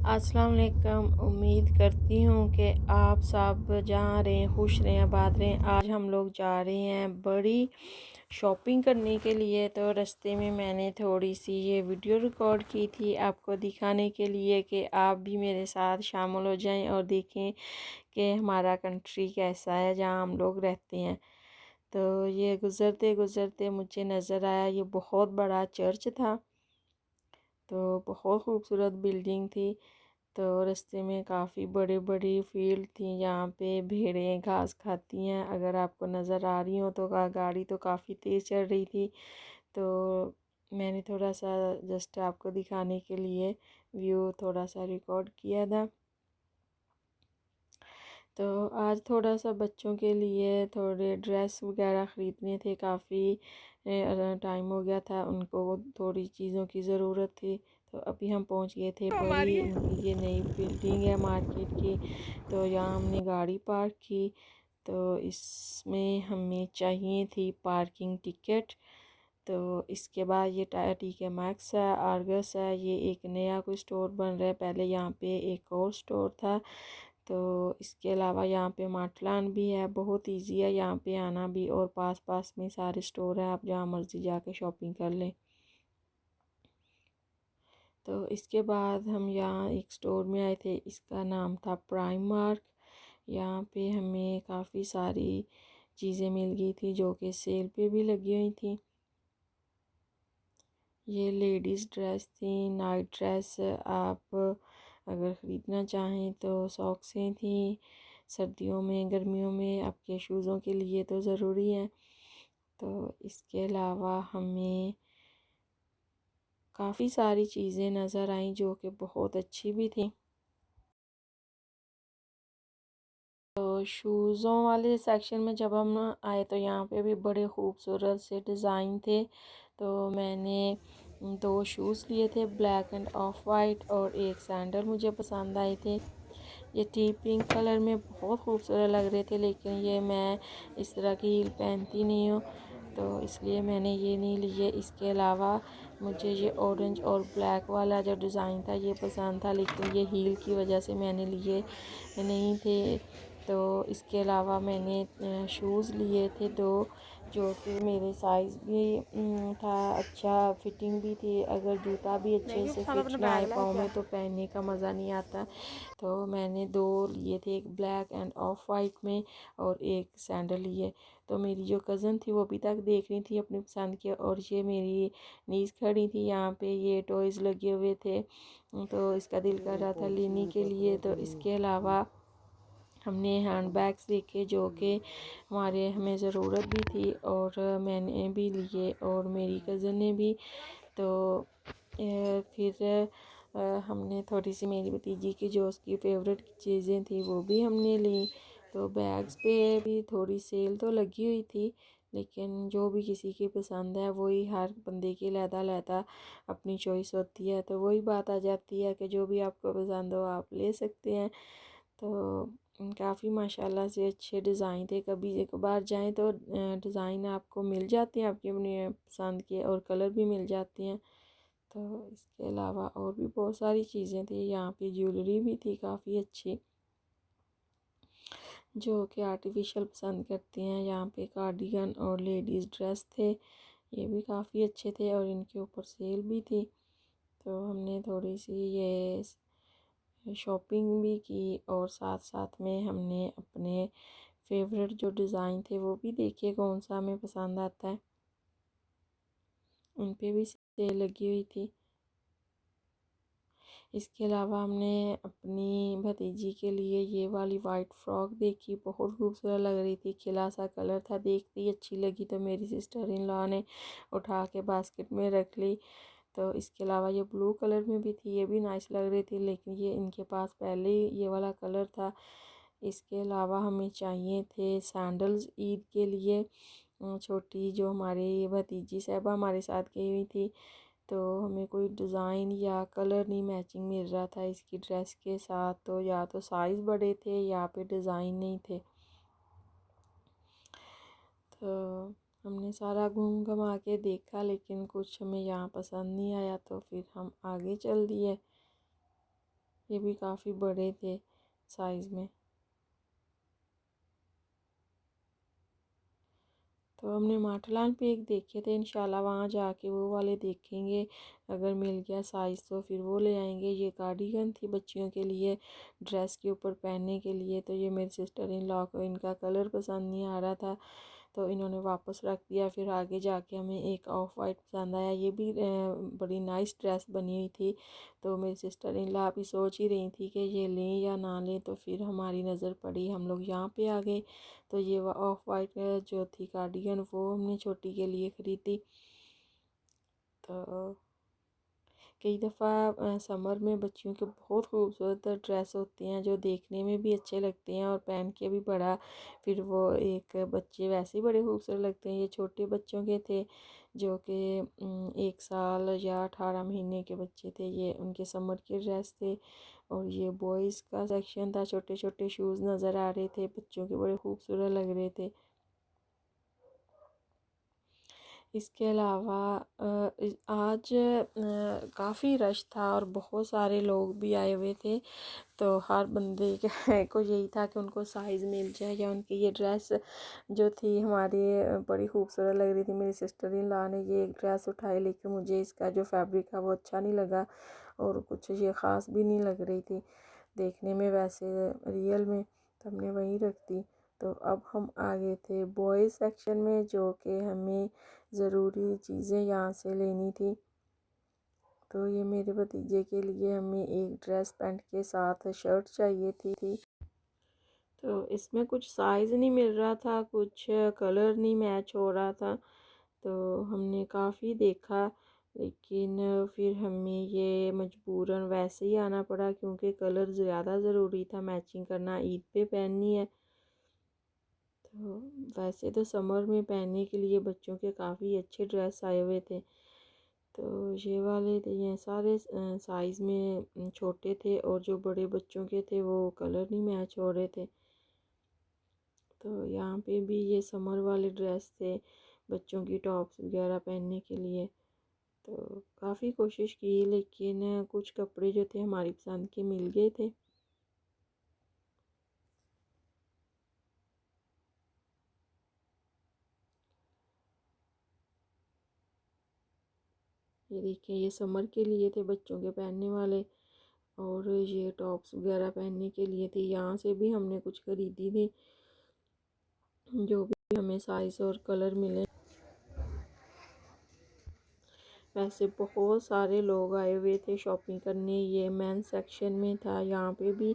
अस्सलाम वालेकुम। उम्मीद करती हूँ कि आप सब जहाँ रहें खुश रहें आबाद रहें। आज हम लोग जा रहे हैं बड़ी शॉपिंग करने के लिए। तो रास्ते में मैंने थोड़ी सी ये वीडियो रिकॉर्ड की थी आपको दिखाने के लिए कि आप भी मेरे साथ शामिल हो जाएं और देखें कि हमारा कंट्री कैसा है जहाँ हम लोग रहते हैं। तो ये गुज़रते गुज़रते मुझे नज़र आया ये बहुत बड़ा चर्च था। तो बहुत खूबसूरत बिल्डिंग थी। तो रास्ते में काफ़ी बड़ी बड़ी फील्ड थी जहाँ पे भेड़ें घास खाती हैं। अगर आपको नज़र आ रही हो तो गाड़ी तो काफ़ी तेज़ चल रही थी। तो मैंने थोड़ा सा जस्ट आपको दिखाने के लिए व्यू थोड़ा सा रिकॉर्ड किया था। तो आज थोड़ा सा बच्चों के लिए थोड़े ड्रेस वगैरह ख़रीदने थे। काफ़ी टाइम हो गया था उनको थोड़ी चीज़ों की ज़रूरत थी। तो अभी हम पहुंच गए थे बड़ी इनकी ये नई बिल्डिंग है मार्केट की। तो यहाँ हमने गाड़ी पार्क की। तो इसमें हमें चाहिए थी पार्किंग टिकट। तो इसके बाद ये TK मैक्स है, आर्गस है, ये एक नया कोई स्टोर बन रहा है। पहले यहाँ पे एक और स्टोर था। तो इसके अलावा यहाँ पे माटलान भी है। बहुत इजी है यहाँ पे आना भी और पास पास में सारे स्टोर हैं, आप जहाँ मर्ज़ी जाके शॉपिंग कर लें। तो इसके बाद हम यहाँ एक स्टोर में आए थे, इसका नाम था प्राइम मार्क। यहाँ पे हमें काफ़ी सारी चीज़ें मिल गई थी जो कि सेल पे भी लगी हुई थी। ये लेडीज़ ड्रेस थी, नाइट ड्रेस आप अगर ख़रीदना चाहें तो सॉक्सें थी। सर्दियों में गर्मियों में आपके शूज़ों के लिए तो ज़रूरी है। तो इसके अलावा हमें काफ़ी सारी चीज़ें नज़र आईं जो कि बहुत अच्छी भी थी। तो शूज़ों वाले सेक्शन में जब हम आए तो यहाँ पे भी बड़े खूबसूरत से डिज़ाइन थे। तो मैंने दो शूज़ लिए थे, ब्लैक एंड ऑफ वाइट, और एक सैंडल मुझे पसंद आए थे। ये टी पिंक कलर में बहुत खूबसूरत लग रहे थे, लेकिन ये मैं इस तरह की हील पहनती नहीं हूँ तो इसलिए मैंने ये नहीं लिए। इसके अलावा मुझे ये ऑरेंज और ब्लैक वाला जो डिज़ाइन था ये पसंद था, लेकिन ये हील की वजह से मैंने लिए नहीं थे। तो इसके अलावा मैंने शूज़ लिए थे दो, जो कि मेरे साइज़ भी था, अच्छा फिटिंग भी थी। अगर जूता भी अच्छे से फिट ना आए पाँव में तो पहनने का मज़ा नहीं आता। तो मैंने दो लिए थे, एक ब्लैक एंड ऑफ वाइट में और एक सैंडल लिए। तो मेरी जो कज़न थी वो अभी तक देख रही थी अपनी पसंद के, और ये मेरी नीज़ खड़ी थी यहाँ पे, ये टॉयज़ लगे हुए थे। तो इसका दिल कर रहा था लेने के लिए। तो इसके अलावा हमने हैंड बैग्स देखे जो कि हमें ज़रूरत भी थी, और मैंने भी लिए और मेरी कज़न ने भी। तो फिर हमने थोड़ी सी मेरी भतीजी की जो उसकी फ़ेवरेट चीज़ें थी वो भी हमने ली। तो बैग्स पे भी थोड़ी सेल तो लगी हुई थी, लेकिन जो भी किसी की पसंद है वही, हर बंदे की लहदा अपनी चॉइस होती है। तो वही बात आ जाती है कि जो भी आपको पसंद हो आप ले सकते हैं। तो काफ़ी माशाल्लाह से अच्छे डिज़ाइन थे। कभी एक बार जाएं तो डिज़ाइन आपको मिल जाते हैं आपकी अपनी पसंद के, और कलर भी मिल जाते हैं। तो इसके अलावा और भी बहुत सारी चीज़ें थी। यहाँ पे ज्वेलरी भी थी काफ़ी अच्छी, जो कि आर्टिफिशियल पसंद करते हैं। यहाँ पे कार्डिगन और लेडीज़ ड्रेस थे, ये भी काफ़ी अच्छे थे और इनके ऊपर सेल भी थी। तो हमने थोड़ी सी ये शॉपिंग भी की और साथ साथ में हमने अपने फेवरेट जो डिज़ाइन थे वो भी देखे, कौन सा हमें पसंद आता है। उन पे भी सेल लगी हुई थी। इसके अलावा हमने अपनी भतीजी के लिए ये वाली वाइट फ़्रॉक देखी, बहुत खूबसूरत लग रही थी, खिला सा कलर था, देखते ही अच्छी लगी। तो मेरी सिस्टर इन लॉ ने उठा के बास्केट में रख ली। तो इसके अलावा ये ब्लू कलर में भी थी, ये भी नाइस लग रही थी, लेकिन ये इनके पास पहले ही ये वाला कलर था। इसके अलावा हमें चाहिए थे सैंडल्स ईद के लिए। छोटी जो हमारी भतीजी साहबा हमारे साथ गई हुई थी, तो हमें कोई डिज़ाइन या कलर नहीं मैचिंग मिल रहा था इसकी ड्रेस के साथ। तो या तो साइज़ बड़े थे या पे डिज़ाइन नहीं थे। तो हमने सारा घूम घमा के देखा, लेकिन कुछ हमें यहाँ पसंद नहीं आया, तो फिर हम आगे चल दिए। ये भी काफ़ी बड़े थे साइज़ में। तो हमने माटलान पे एक देखे थे, इंशाल्लाह वहाँ जाके वो वाले देखेंगे, अगर मिल गया साइज़ तो फिर वो ले आएंगे। ये कार्डिगन थी बच्चियों के लिए ड्रेस के ऊपर पहनने के लिए। तो ये मेरी सिस्टर इन लॉ को इनका कलर पसंद नहीं आ रहा था तो इन्होंने वापस रख दिया। फिर आगे जाके हमें एक ऑफ वाइट पसंद आया, ये भी बड़ी नाइस ड्रेस बनी हुई थी। तो मेरी सिस्टर इन लॉ भी सोच ही रही थी कि ये लें या ना लें, तो फिर हमारी नज़र पड़ी, हम लोग यहाँ पे आ गए। तो ये ऑफ वाइट जो थी कार्डिगन वो हमने छोटी के लिए ख़रीदी। तो कई दफ़ा समर में बच्चियों के बहुत खूबसूरत ड्रेस होते हैं जो देखने में भी अच्छे लगते हैं और पहन के भी बड़ा, फिर वो एक बच्चे वैसे ही बड़े खूबसूरत लगते हैं। ये छोटे बच्चों के थे जो कि 1 साल या 18 महीने के बच्चे थे, ये उनके समर के ड्रेस थे। और ये बॉयज़ का सेक्शन था, छोटे छोटे शूज़ नज़र आ रहे थे बच्चों के, बड़े खूबसूरत लग रहे थे। इसके अलावा आज काफ़ी रश था और बहुत सारे लोग भी आए हुए थे। तो हर बंदे को यही था कि उनको साइज़ मिल जाए या उनकी ये ड्रेस जो थी हमारी बड़ी खूबसूरत लग रही थी। मेरी सिस्टर इन लॉ ने ये एक ड्रेस उठाई, लेकिन मुझे इसका जो फैब्रिक है वो अच्छा नहीं लगा और कुछ ये ख़ास भी नहीं लग रही थी देखने में वैसे रियल में, तो हमने वहीं रख दी। तो अब हम आ गए थे बॉयज़ सेक्शन में, जो कि हमें ज़रूरी चीज़ें यहाँ से लेनी थी। तो ये मेरे भतीजे के लिए हमें एक ड्रेस पैंट के साथ शर्ट चाहिए थी। तो इसमें कुछ साइज़ नहीं मिल रहा था, कुछ कलर नहीं मैच हो रहा था। तो हमने काफ़ी देखा, लेकिन फिर हमें ये मजबूरन वैसे ही आना पड़ा क्योंकि कलर ज़्यादा ज़रूरी था मैचिंग करना, ईद पे पहननी है। तो वैसे तो समर में पहनने के लिए बच्चों के काफ़ी अच्छे ड्रेस आए हुए थे। तो ये वाले थे, ये सारे साइज़ में छोटे थे और जो बड़े बच्चों के थे वो कलर नहीं मैच हो रहे थे। तो यहाँ पे भी ये समर वाले ड्रेस थे बच्चों की टॉप्स वगैरह पहनने के लिए। तो काफ़ी कोशिश की, लेकिन कुछ कपड़े जो थे हमारी पसंद के मिल गए थे। ये देखिए, ये समर के लिए थे बच्चों के पहनने वाले और ये टॉप्स वगैरह पहनने के लिए थी। यहाँ से भी हमने कुछ खरीदी थी, जो भी हमें साइज़ और कलर मिले। वैसे बहुत सारे लोग आए हुए थे शॉपिंग करने, ये मेन सेक्शन में था। यहाँ पे भी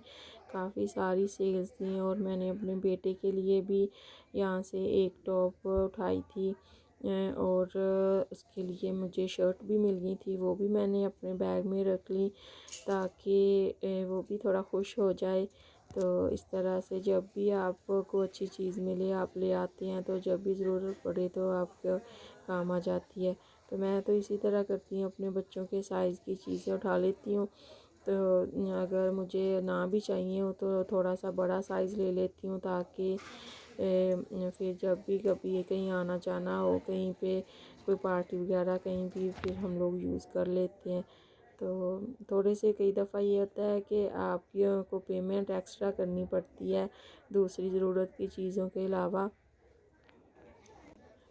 काफ़ी सारी सेल्स थी और मैंने अपने बेटे के लिए भी यहाँ से एक टॉप उठाई थी और उसके लिए मुझे शर्ट भी मिल गई थी, वो भी मैंने अपने बैग में रख ली ताकि वो भी थोड़ा खुश हो जाए। तो इस तरह से जब भी आपको अच्छी चीज़ मिले आप ले आते हैं, तो जब भी ज़रूरत पड़े तो आपके काम आ जाती है। तो मैं तो इसी तरह करती हूँ, अपने बच्चों के साइज़ की चीज़ें उठा लेती हूँ। तो अगर मुझे ना भी चाहिए हो तो थोड़ा सा बड़ा साइज़ ले लेती हूँ ताकि फिर जब भी कभी कहीं आना जाना हो, कहीं पे कोई पार्टी वगैरह कहीं भी, फिर हम लोग यूज़ कर लेते हैं। तो थोड़े से कई दफ़ा ये होता है कि आपको पेमेंट एक्स्ट्रा करनी पड़ती है दूसरी ज़रूरत की चीज़ों के अलावा,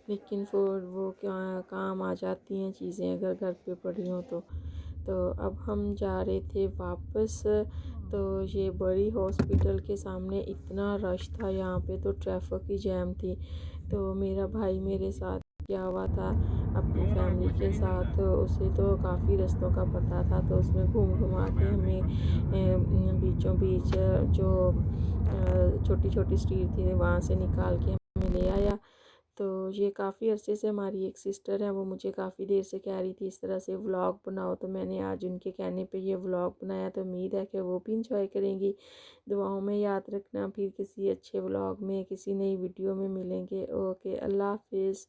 लेकिन फिर वो क्या काम आ जाती हैं चीज़ें अगर घर पे पड़ी हों तो अब हम जा रहे थे वापस। तो ये बड़ी हॉस्पिटल के सामने इतना रश था, यहाँ पे तो ट्रैफिक की जैम थी। तो मेरा भाई मेरे साथ गया हुआ था अपनी फैमिली के साथ, तो उसे तो काफ़ी रास्तों का पता था, तो उसने घूम घुमा के हमें बीचों बीच जो छोटी छोटी स्ट्रीट थी वहाँ से निकाल के हमें ले आया। तो ये काफ़ी अरसे से हमारी एक सिस्टर है, वो मुझे काफ़ी देर से कह रही थी इस तरह से व्लॉग बनाओ, तो मैंने आज उनके कहने पे ये व्लॉग बनाया। तो उम्मीद है कि वो भी इंजॉय करेंगी। दुआओं में याद रखना, फिर किसी अच्छे व्लॉग में किसी नई वीडियो में मिलेंगे। ओके, अल्लाह हाफिज़।